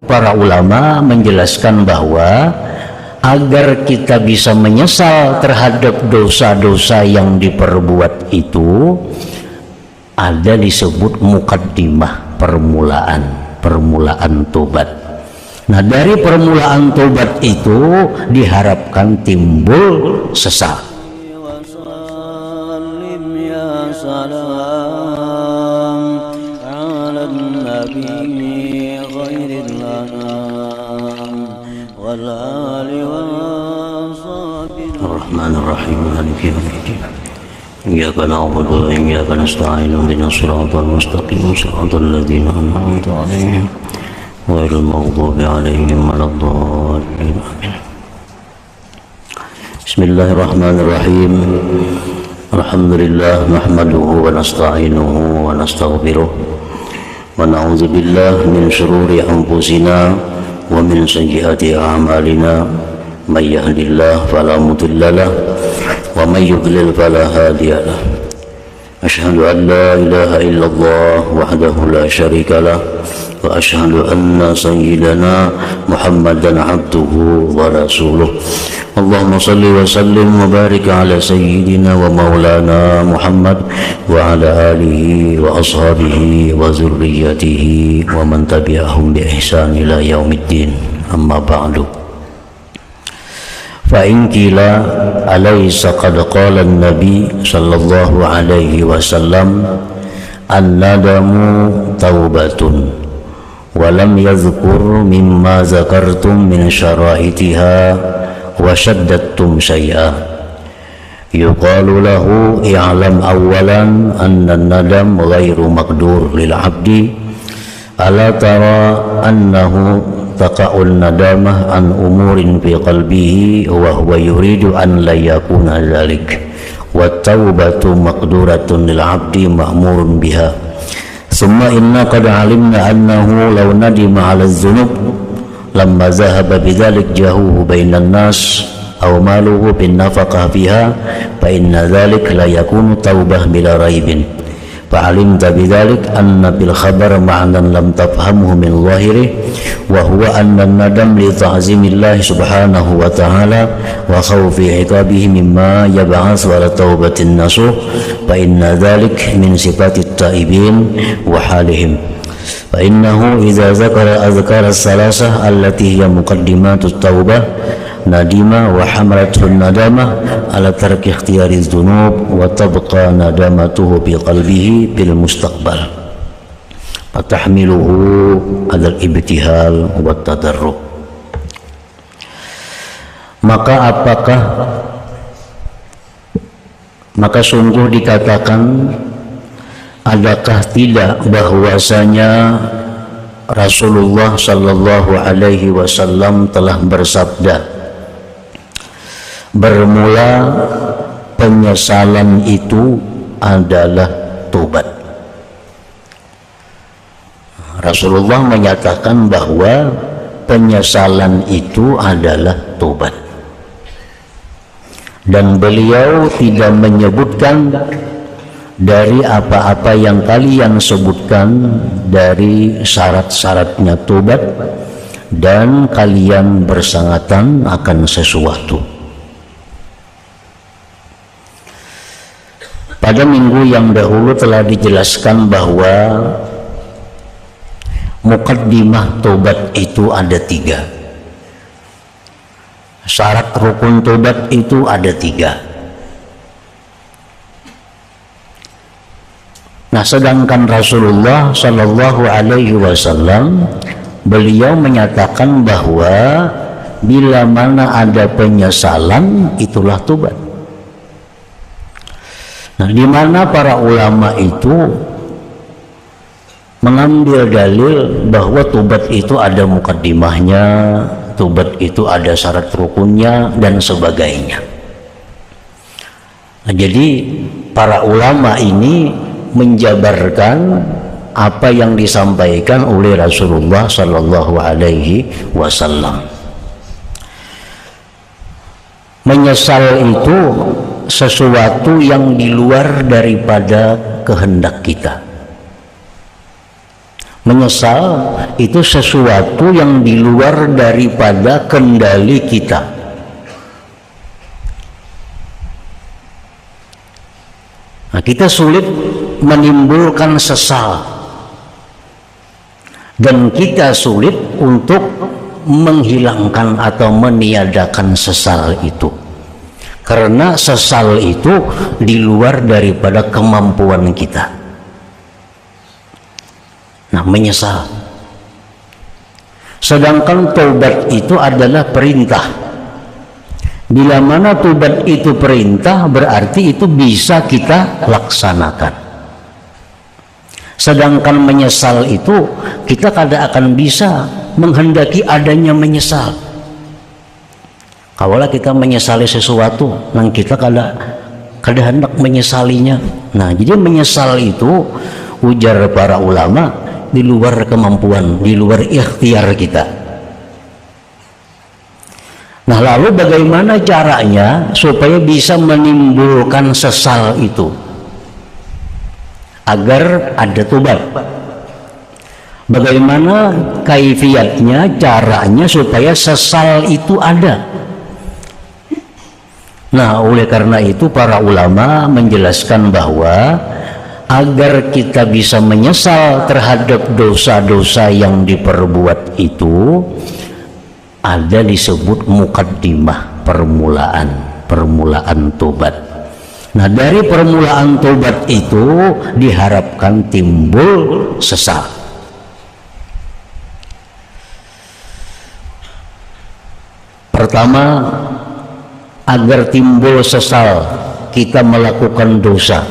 Para ulama menjelaskan bahwa agar kita bisa menyesal terhadap dosa-dosa yang diperbuat itu, ada disebut mukaddimah, permulaan tobat. Nah, dari permulaan tobat itu diharapkan timbul sesal. Ar-Rahmanir-Rahim, Maliki Yaumiddin. Iyyaka na'budu wa iyyaka nasta'in, ihdinas siratal mustaqim, siratal ladzina an'amta 'alaihim ghairil maghdubi 'alaihim waladdallin. Bismillahirrahmanirrahim. Alhamdulillah nahmaduhu wa nasta'inuhu wa nastaghfiruh wa na'udzu billahi min shururi anfusina wa min sayyiati a'malina. May yahdihillahu fala mudilla lahu wa may yudlil fala hadiya lahu. Asyhadu an la ilaha illallah wahdahu la syarika lahu wa asyhadu anna sayyidana Muhammadan abduhu wa rasuluh. Allahumma salli wa sallim wa barik ala sayyidina wa maulana Muhammad wa ala alihi wa ashabihi wa zurriyyatihi wa man tabi'ahum bi ihsan ila yaumiddin. Amma ba'du. Fa in qila alaysa qad qala an-nabi sallallahu alaihi wasallam an-nadamu taubatun wa lam yadhkur mimma zakartum min syara'itiha wa shaddattum syai'a, yuqalu lahu i'lam awwalan anna an-nadam ghairu maqdur lil 'abdi ala tara annahu taqa'ul nadamah an umurin fi qalbihi wa huwa yuridu an la yakuna dhalik wa taubatu maqduratun lil 'abdi ma'murun biha. Thumma inna qad 'alimna annahu law nadima 'ala adh-dhunub lamma dhahaba bidzalik jahuhu bainan nas aw maluhu bin nafaqah fiha fa inna dhalik la yakunu taubah bila raibin. Fa'alimta bidzalik anna bil khabar ma'nan lam tafhamhu min zahirih wa huwa anna an-nadam li ta'zimillah subhanahu wa ta'ala wa khawfi 'iqabihi mimma yab'ats ala taubatin nasuh fa inna dhalik min sifatit taibin wa halihim. Fa innahu idza zakara adhkar as-salasah allati hiya muqaddimatut taubah nadima wa hamalathu nadamah ala tarki ikhtiyari dzunub wa tabqa nadamatuhu bi qalbihi bil mustaqbal fatahmiluhu ala al-ibtihal wa tadarrub. Maka sungguh dikatakan, adakah tidak bahwasanya Rasulullah sallallahu alaihi wasallam telah bersabda, bermula penyesalan itu adalah tobat. Rasulullah menyatakan bahwa penyesalan itu adalah tobat, dan beliau tidak menyebutkan dari apa-apa yang kalian sebutkan dari syarat-syaratnya tobat dan kalian bersangatan akan sesuatu. Pada minggu yang dahulu telah dijelaskan bahwa mukaddimah tobat itu ada 3. Syarat rukun tobat itu ada 3. Nah, sedangkan Rasulullah Shallallahu Alaihi Wasallam beliau menyatakan bahwa bila mana ada penyesalan itulah tobat. Nah, di mana para ulama itu mengambil dalil bahwa tobat itu ada mukaddimahnya, tobat itu ada syarat rukunnya dan sebagainya. Nah, jadi para ulama ini menjabarkan apa yang disampaikan oleh Rasulullah Sallallahu Alaihi Wasallam. Menyesal itu sesuatu yang di luar daripada kehendak kita. Menyesal itu sesuatu yang di luar daripada kendali kita. Nah, kita sulit menimbulkan sesal dan kita sulit untuk menghilangkan atau meniadakan sesal itu, karena sesal itu di luar daripada kemampuan kita. Nah, menyesal. Sedangkan taubat itu adalah perintah. Bila mana taubat itu perintah, berarti itu bisa kita laksanakan. Sedangkan menyesal itu kita kada akan bisa menghendaki adanya menyesal. Kalau kita menyesali sesuatu, nang kita kada hendak menyesalinya. Nah, jadi menyesal itu ujar para ulama di luar kemampuan, di luar ikhtiar kita. Nah, lalu bagaimana caranya supaya bisa menimbulkan sesal itu agar ada tobat? Bagaimana kaifiatnya, caranya supaya sesal itu ada? Nah, oleh karena itu para ulama menjelaskan bahwa agar kita bisa menyesal terhadap dosa-dosa yang diperbuat itu, ada disebut mukaddimah, permulaan tobat. Nah, dari permulaan tobat itu diharapkan timbul sesal. Pertama, agar timbul sesal, kita melakukan dosa.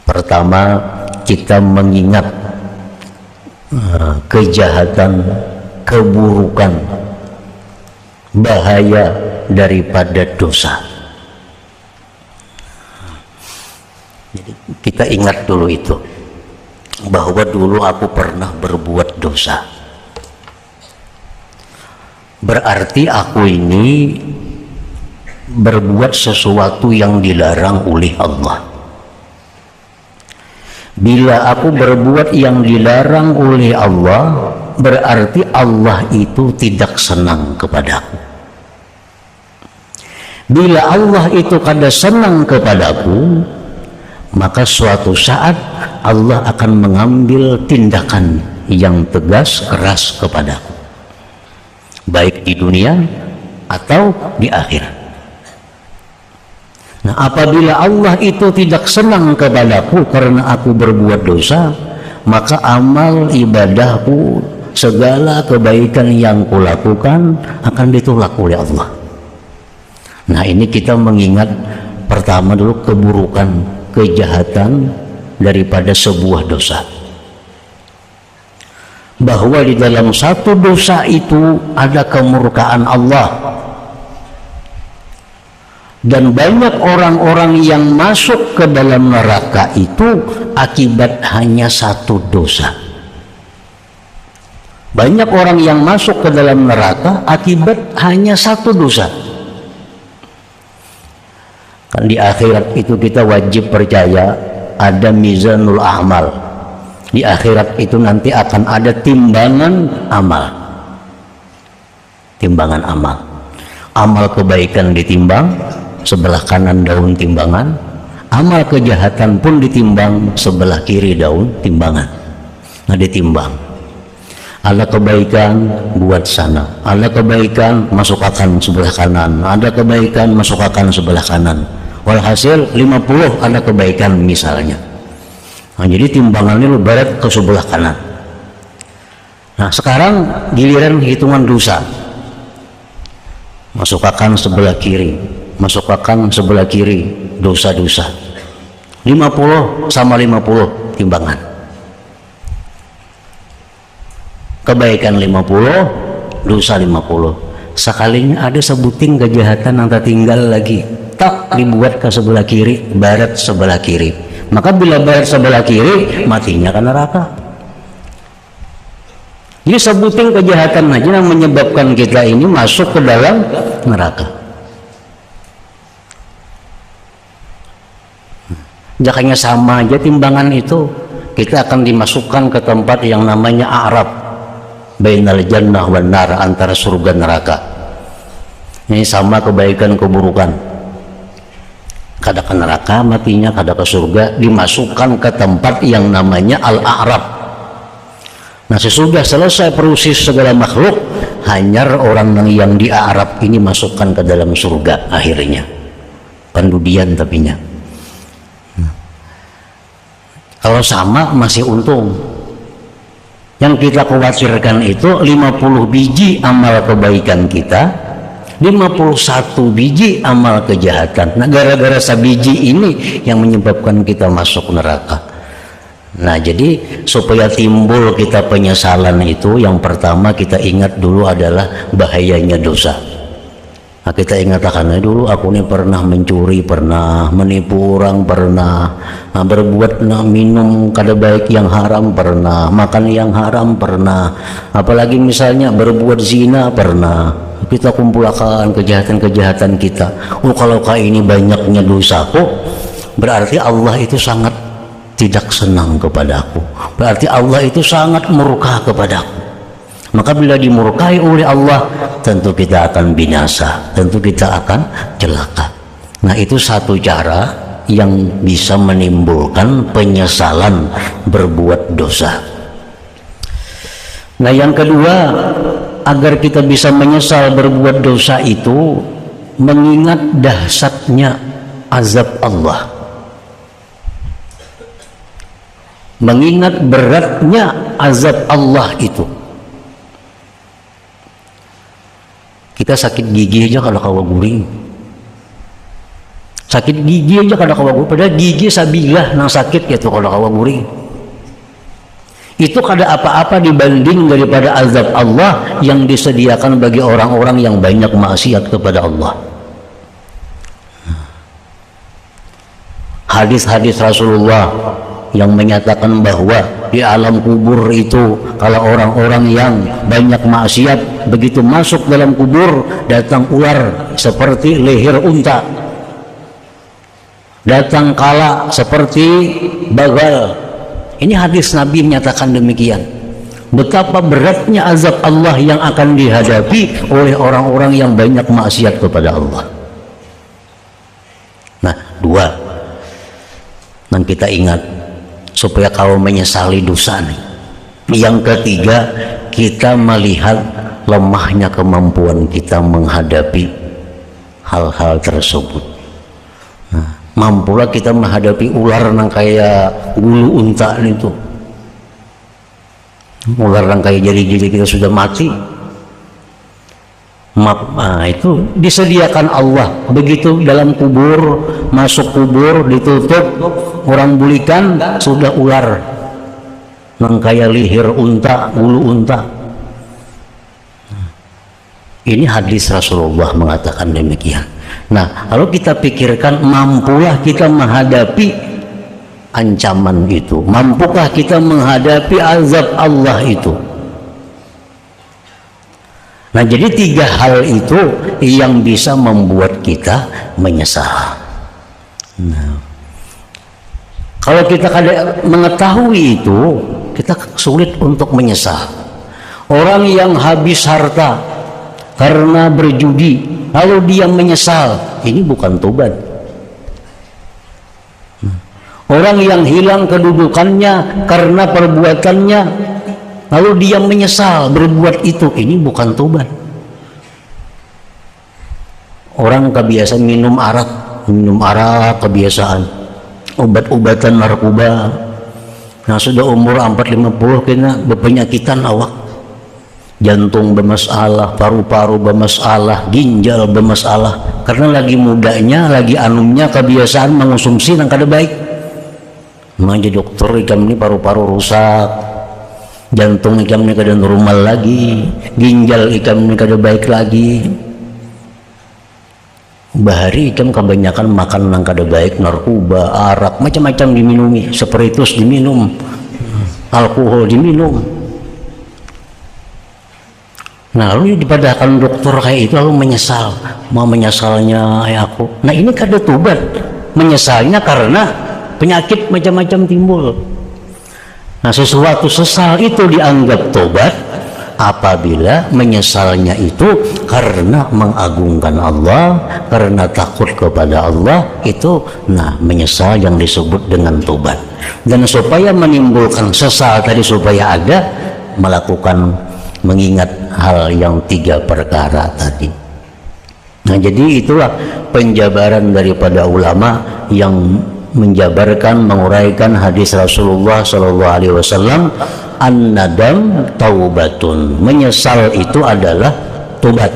Pertama, kita mengingat kejahatan, keburukan, bahaya daripada dosa. Jadi kita ingat dulu itu, bahwa dulu aku pernah berbuat dosa. Berarti aku ini berbuat sesuatu yang dilarang oleh Allah. Bila aku berbuat yang dilarang oleh Allah, berarti Allah itu tidak senang kepadaku. Bila Allah itu kada senang kepadaku, maka suatu saat Allah akan mengambil tindakan yang tegas, keras kepadaku, baik di dunia atau di akhirat. Nah, apabila Allah itu tidak senang kepadaku karena aku berbuat dosa, maka amal ibadahku, segala kebaikan yang kulakukan akan ditolak oleh Allah. Nah, ini kita mengingat pertama dulu keburukan, kejahatan daripada sebuah dosa. Bahwa di dalam satu dosa itu ada kemurkaan Allah. Dan banyak orang-orang yang masuk ke dalam neraka itu akibat hanya satu dosa. Banyak orang yang masuk ke dalam neraka akibat hanya satu dosa. Kan di akhirat itu kita wajib percaya ada mizanul amal. Di akhirat itu nanti akan ada timbangan amal. Timbangan amal. Amal kebaikan ditimbang, sebelah kanan daun timbangan. Amal kejahatan pun ditimbang, sebelah kiri daun timbangan. Nah, ditimbang. Ada kebaikan buat sana, ada kebaikan masukkan sebelah kanan, ada kebaikan masukkan sebelah kanan. Walhasil 50 ada kebaikan misalnya. Nah, jadi timbangannya lu barat ke sebelah kanan. Nah, sekarang giliran hitungan dosa. Masukkan sebelah kiri, masukkan sebelah kiri dosa-dosa. 50 sama 50 timbangan. Kebaikan 50, dosa 50. Sekalinya ada sebuting kejahatan yang tertinggal lagi, tak dibuat ke sebelah kiri, barat sebelah kiri. Maka bila barat sebelah kiri, matinya ke neraka. Jadi sebuting kejahatan aja yang menyebabkan kita ini masuk ke dalam neraka. Jakanya sama aja timbangan itu. Kita akan dimasukkan ke tempat yang namanya a'rab, bainal jannah wan nar, antara surga neraka. Ini sama kebaikan keburukan. Kada ke neraka matinya, kada ke surga, dimasukkan ke tempat yang namanya al-a'rab. Nah, sesudah selesai proses segala makhluk, hanya orang yang di a'rab ini masukkan ke dalam surga akhirnya. Pendudian tapinya. Kalau sama masih untung. Yang kita khawatirkan itu 50 biji amal kebaikan kita, 51 biji amal kejahatan. Nah, gara-gara sabiji ini yang menyebabkan kita masuk neraka. Nah, jadi supaya timbul kita penyesalan itu, yang pertama kita ingat dulu adalah bahayanya dosa. Nah, kita ingat akan dulu aku ini pernah mencuri, pernah menipu orang, pernah berbuat minum kada baik yang haram, pernah makan yang haram, pernah, apalagi misalnya berbuat zina, pernah. Kita kumpulkan kejahatan-kejahatan kita. Oh, kalau ini banyaknya dosaku, berarti Allah itu sangat tidak senang kepadaku, berarti Allah itu sangat murka kepadaku. Maka bila dimurkai oleh Allah, tentu kita akan binasa, tentu kita akan celaka. Nah, itu satu cara yang bisa menimbulkan penyesalan berbuat dosa. Nah, yang kedua, agar kita bisa menyesal berbuat dosa itu, mengingat dahsyatnya azab Allah, mengingat beratnya azab Allah itu. Kita sakit gigi aja kalau kawa guring, sakit gigi aja kalau kawa guring, padahal gigi sabilah nang sakit gitu kalau kawa guring. Itu kada apa-apa dibanding daripada azab Allah yang disediakan bagi orang-orang yang banyak maksiat kepada Allah. Hadis-hadis Rasulullah yang menyatakan bahwa di alam kubur itu, kalau orang-orang yang banyak maksiat begitu masuk dalam kubur, datang ular seperti leher unta, datang kala seperti bagal. Ini hadis Nabi menyatakan demikian. Betapa beratnya azab Allah yang akan dihadapi oleh orang-orang yang banyak maksiat kepada Allah. Nah, dua, dan kita ingat supaya kau menyesali dosa nih. Yang ketiga, kita melihat lemahnya kemampuan kita menghadapi hal-hal tersebut. Nah, mampulah kita menghadapi ular yang kayak bulu unta itu, ular yang kayak jari-jari kita sudah mati. Nah, itu disediakan Allah. Begitu dalam kubur, masuk kubur, ditutup, orang bulikan, sudah ular yang kayak leher unta, bulu unta. Ini hadis Rasulullah mengatakan demikian. Nah, kalau kita pikirkan, mampulah kita menghadapi ancaman itu, mampukah kita menghadapi azab Allah itu. Nah, jadi tiga hal itu yang bisa membuat kita menyesal. Nah, kalau kita mengetahui itu, kita sulit untuk menyesal. Orang yang habis harta karena berjudi, lalu dia menyesal, ini bukan tobat. Orang yang hilang kedudukannya karena perbuatannya, lalu dia menyesal berbuat itu, ini bukan tobat. Orang kebiasaan minum arak kebiasaan, obat-obatan narkoba. Nah, sudah umur 40-50 kena berpenyakitan awak, jantung bermasalah, paru-paru bermasalah, ginjal bermasalah, karena lagi mudanya, lagi anumnya kebiasaan mengonsumsi yang kada baik. Manja dokter, ikam ini paru-paru rusak, jantung ikam ini kada normal lagi, ginjal ikam ini kada baik lagi. Bahari ikam kebanyakan makan yang kada baik, narkoba, arak, macam-macam diminumi, spiritus diminum, alkohol diminum. Nah, lalu dipadahkan dokter kayak itu, lalu menyesal, mau menyesalnya aku. Nah, ini kada tobat, menyesalnya karena penyakit macam-macam timbul. Nah, sesuatu sesal itu dianggap tobat apabila menyesalnya itu karena mengagungkan Allah, karena takut kepada Allah, itu menyesal yang disebut dengan tobat. Dan supaya menimbulkan sesal tadi, supaya ada melakukan mengingat hal yang 3 perkara tadi. Nah, jadi itulah penjabaran daripada ulama yang menjabarkan, menguraikan hadis Rasulullah SAW, an-nadam taubatun, menyesal itu adalah tobat.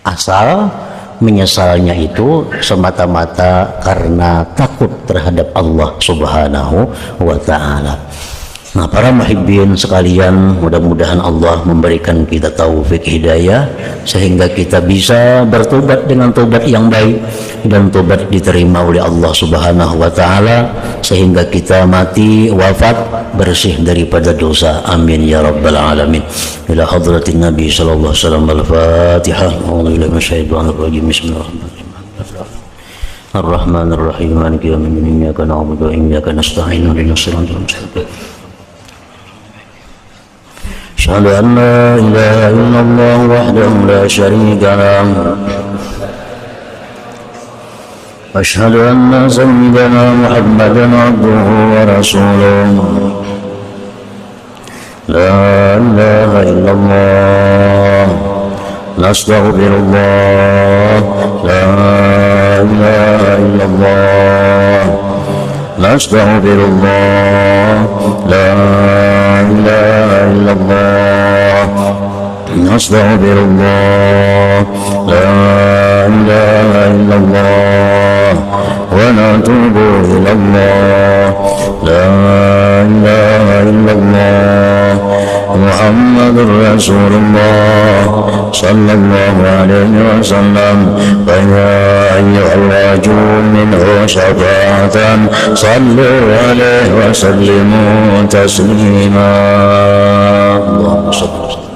Asal menyesalnya itu semata-mata karena takut terhadap Allah Subhanahu wa ta'ala. Nah, para muhibbin sekalian, mudah-mudahan Allah memberikan kita taufik hidayah sehingga kita bisa bertobat dengan tobat yang baik dan tobat diterima oleh Allah Subhanahu wa ta'ala, sehingga kita mati wafat bersih daripada dosa. Amin ya rabbal alamin. Ila hadratin Nabi sallallahu alaihi wasallam. Al-Fatihah. A'udzubillahi minasyaitonir rajim. Bismillahirrahmanirrahim. Ar-Rahmanir Rahim. Maliki yaumiddin. Iyyaka na'budu wa iyyaka nasta'in. Ihdinas siratal mustaqim. أشهد أن لا إله إلا الله وحده لا شريك له أشهد أن سيدنا محمدا عبده ورسوله لا إله إلا الله نستغفر الله لا إله إلا الله نستغفر الله لا إله إلا الله نستغفر الله لا إله إلا الله ونتوب إلى الله لا إله إلا الله محمد رسول الله صلى الله عليه وسلم فيا أيها الرجل منه شفاعة صلوا عليه وسلموا تسليما. اللهم صل وسلم